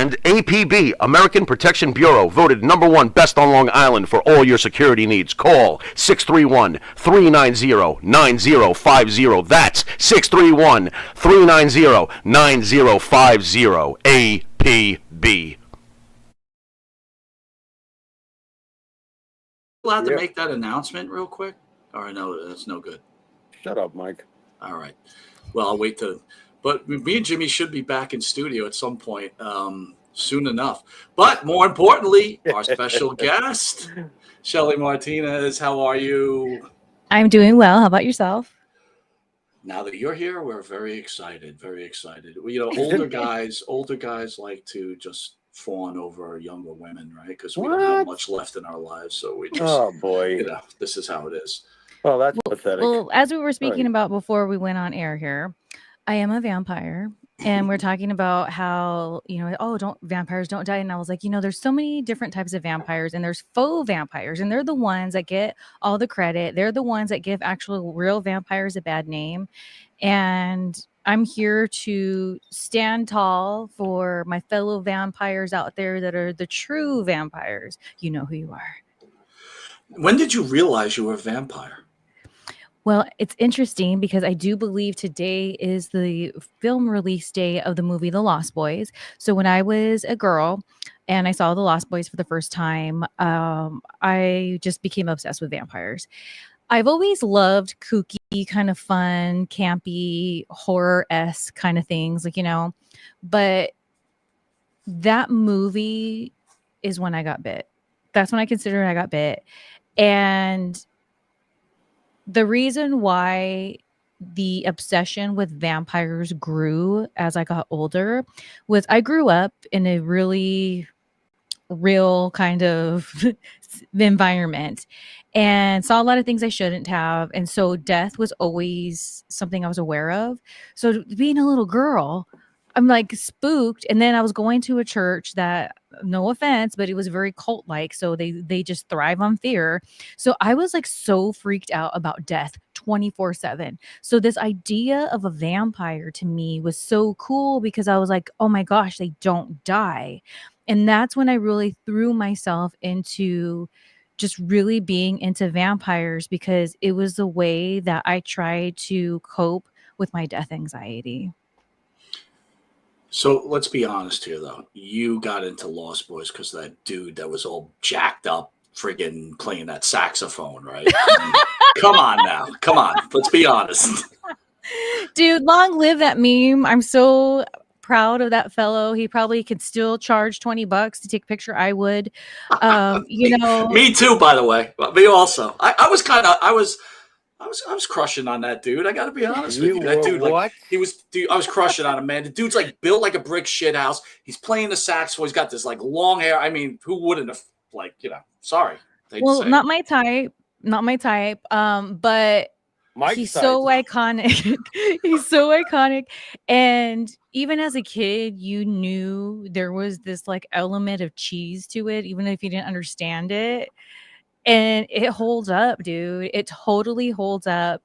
And APB, American Protection Bureau, voted #1 best on Long Island for all your security needs. Call 631-390-9050. That's 631-390-9050. APB. Allowed to make that announcement real quick? All right, no, that's no good. Shut up, Mike. All right. Well, I'll wait to. But me and Jimmy should be back in studio at some point soon enough. But more importantly, our special guest, Shelly Martinez. How are you? I'm doing well. How about yourself? Now that you're here, we're very excited. Very excited. Older guys like to just fawn over younger women, right? Because we don't have much left in our lives, so we just. Oh boy. This is how it is. Oh, that's pathetic. Well, as we were speaking about before we went on air here, I am a vampire, and we're talking about how, vampires don't die. And I was like, there's so many different types of vampires, and there's faux vampires, and they're the ones that get all the credit. They're the ones that give actual real vampires a bad name. And I'm here to stand tall for my fellow vampires out there that are the true vampires. You know who you are. When did you realize you were a vampire? Well, it's interesting because I do believe today is the film release day of the movie The Lost Boys. So when I was a girl and I saw The Lost Boys for the first time, I just became obsessed with vampires. I've always loved kooky, kind of fun, campy, horror-esque kind of things, but that movie is when I got bit. That's when I consider I got bit. And the reason why the obsession with vampires grew as I got older was I grew up in a really real kind of environment and saw a lot of things I shouldn't have. And so death was always something I was aware of. So being a little girl, I'm like spooked. And then I was going to a church that, no offense, but it was very cult-like. So they just thrive on fear. So I was like so freaked out about death 24/7. So this idea of a vampire to me was so cool because I was like, oh my gosh, they don't die. And that's when I really threw myself into just really being into vampires because it was the way that I tried to cope with my death anxiety. So let's be honest here, though. You got into Lost Boys because that dude that was all jacked up, friggin' playing that saxophone, right? Come on now. Come on. Let's be honest. Dude, long live that meme. I'm so proud of that fellow. He probably could still charge $20 to take a picture. I would. Me too, by the way. Me also. I was crushing on that dude. I got to be honest with you. That dude, what? I was crushing on him, man. The dude's like built like a brick shit house. He's playing the saxophone. He's got this like long hair. I mean, who wouldn't have sorry. Well, not my type. But Mike's he's type. so iconic. He's so iconic. And even as a kid, you knew there was this like element of cheese to it, even if you didn't understand it. And it holds up, dude. It totally holds up.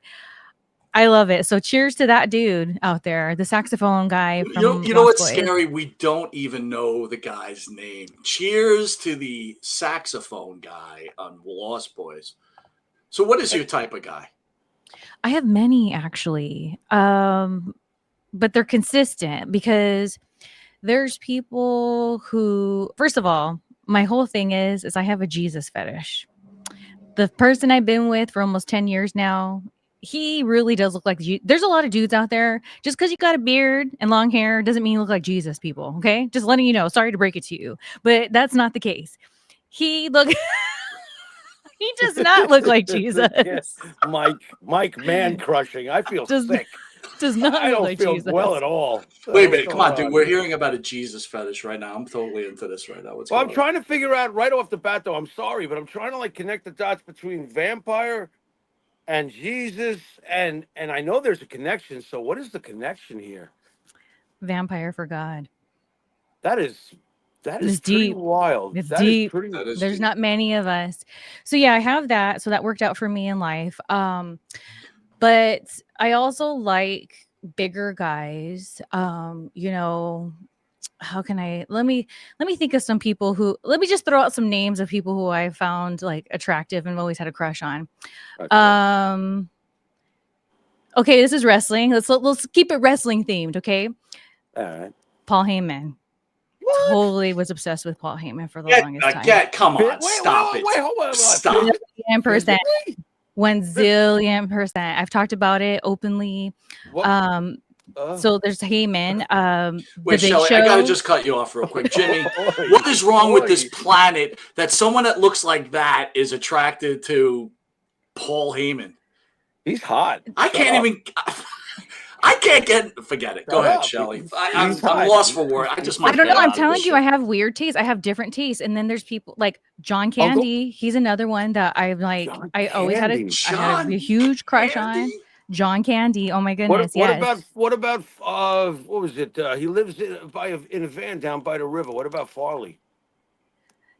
I love it. So cheers to that dude out there, the saxophone guy. From you know what's Lost Boys. scary? We don't even know the guy's name. Cheers to the saxophone guy on Lost Boys. So what is your type of guy? I have many actually. But they're consistent because there's people who, first of all, my whole thing is I have a Jesus fetish. The person I've been with for almost 10 years now, he really does look like there's a lot of dudes out there. Just because you got a beard and long hair doesn't mean you look like Jesus, people. Okay, just letting you know. Sorry to break it to you, but that's not the case. He does not look like Jesus. Yes. Mike, man crushing. I feel sick. Does not I don't like feel Jesus. well at all. Wait a minute, come on, dude. We're hearing about a Jesus fetish right now. I'm totally into this right now. I'm trying to figure out right off the bat, though. I'm sorry, but I'm trying to connect the dots between vampire and Jesus, and I know there's a connection. So what is the connection here? Vampire for God. That is It's pretty deep. wild. It's That deep. is There's deep. not many of us. So yeah, I have that. So that worked out for me in life. But I also like bigger guys. how can I let me think of some people who let me just throw out some names of people who I found like attractive and always had a crush on. Okay. Okay, this is wrestling. Let's keep it wrestling themed, okay? All right. Paul Heyman. What? Totally was obsessed with Paul Heyman for the longest time. Come on, Wait, stop it. hold on. Stop. 1,000,000%. Physically? 1,000,000,000%. I've talked about it openly. What? So there's Heyman, the Wait, Big Shelly, Show. I gotta just cut you off real quick. Jimmy, what is wrong with this planet that someone that looks like that is attracted to Paul Heyman? He's hot. I can't forget it. Go ahead, Shelly. I'm lost for words. I don't know. I'm telling you, I have weird tastes. I have different tastes. And then there's people like John Candy. He's another one that I'm like, I always had a huge crush on. John Candy. Oh my goodness. What about what was it? He lives in a van down by the river. What about Farley?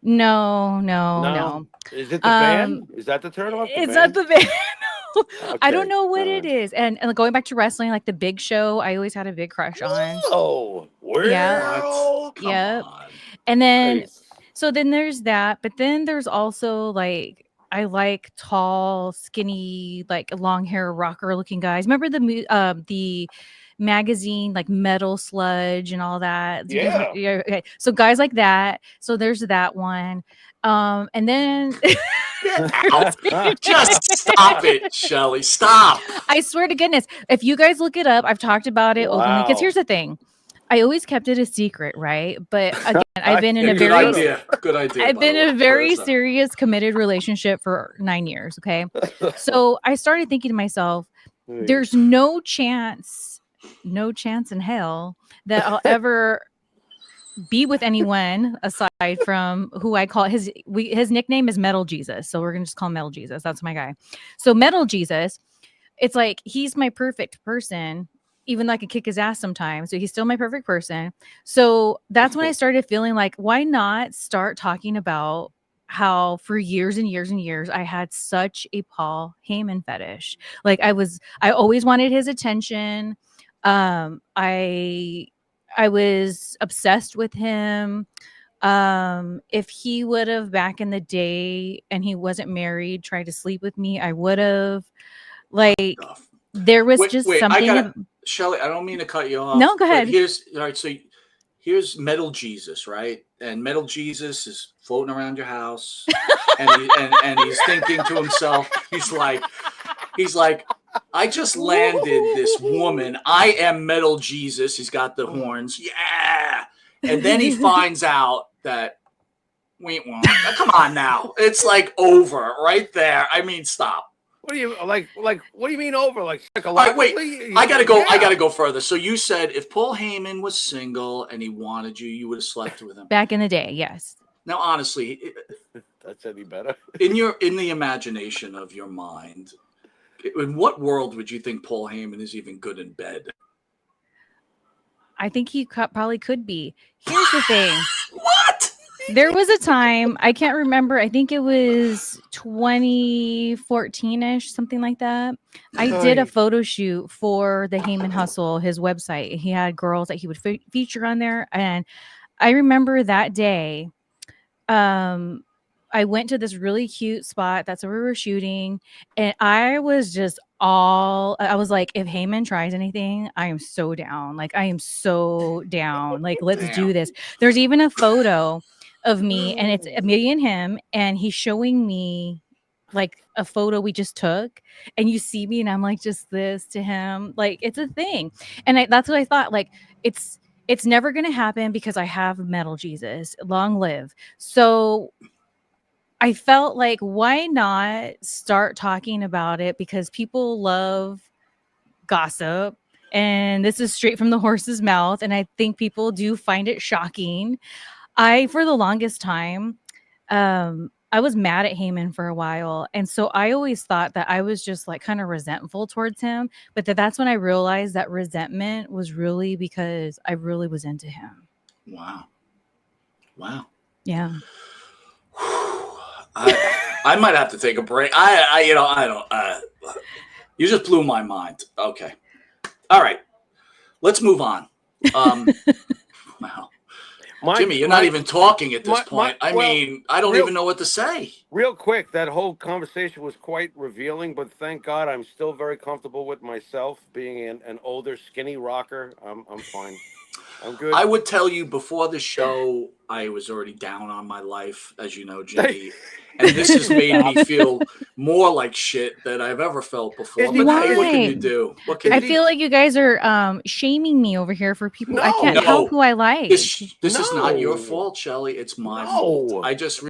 No. Is it the van? Is that the turnoff? It's not the van. Okay. I don't know what it is. And going back to wrestling, like the Big Show, I always had a big crush on. Oh, yeah. Yep. And then, so then there's that, but then there's also like, I like tall, skinny, like long hair rocker looking guys. Remember the magazine like Metal Sludge and all that? Yeah. Okay. So guys like that. So there's that one. And then just stop it, Shelly. Stop. I swear to goodness, if you guys look it up, I've talked about it openly. Because here's the thing. I always kept it a secret, right? But again, I've been in a good idea. I've been in a very serious, committed relationship for 9 years. Okay, so I started thinking to myself, "There's no chance in hell that I'll ever be with anyone aside from who I call his nickname is Metal Jesus. So we're gonna just call him Metal Jesus. That's my guy. So Metal Jesus, it's like he's my perfect person." Even though I could kick his ass sometimes, so he's still my perfect person. So that's when I started feeling like, why not start talking about how for years and years and years I had such a Paul Heyman fetish. Like I always wanted his attention. I was obsessed with him. If he would have back in the day and he wasn't married, tried to sleep with me, I would have. Like there was something. Shelly, I don't mean to cut you off. No, go ahead. Here's Metal Jesus, right? And Metal Jesus is floating around your house, and he's thinking to himself, he's like, I just landed this woman. I am Metal Jesus. He's got the horns, yeah. And then he finds out that come on now, it's like over right there. I mean, stop. What do you like? What do you mean over? Like wait, I gotta go. Yeah. I gotta go further. So you said if Paul Heyman was single and he wanted you, you would have slept with him. Back in the day, yes. Now, honestly, that's any better. In the imagination of your mind, in what world would you think Paul Heyman is even good in bed? I think he probably could be. Here's the thing. What? There was a time, I can't remember, I think it was 2014-ish, something like that. I did a photo shoot for the Heyman Hustle, his website. He had girls that he would feature on there. And I remember that day, I went to this really cute spot. That's where we were shooting. And I was like, if Heyman tries anything, I am so down. Like, I am so down. Like, let's do this. There's even a photo of me, and it's me and him, and he's showing me like a photo we just took, and you see me, and I'm like just this to him. Like, it's a thing. And that's what I thought. Like, it's never gonna happen because I have Metal Jesus. Long live. So I felt like, why not start talking about it? Because people love gossip, and this is straight from the horse's mouth. And I think people do find it shocking. For the longest time, I was mad at Heyman for a while. And so I always thought that I was just like kind of resentful towards him. But that's when I realized that resentment was really because I really was into him. Wow. Yeah. I might have to take a break. You just blew my mind. Okay. All right. Let's move on. Wow. Jimmy, you're not even talking at this point. I mean, I don't even know what to say. Real quick, that whole conversation was quite revealing, but thank God I'm still very comfortable with myself being an older, skinny rocker. I'm fine. I'm good. I would tell you before the show, I was already down on my life, as you know, Jimmy. And this has made me feel more like shit than I've ever felt before. But hey, what can you do? What can I you do? feel like you guys are shaming me over here for people. I can't No. help who I like. This is not your fault, Shelly. It's my fault. I just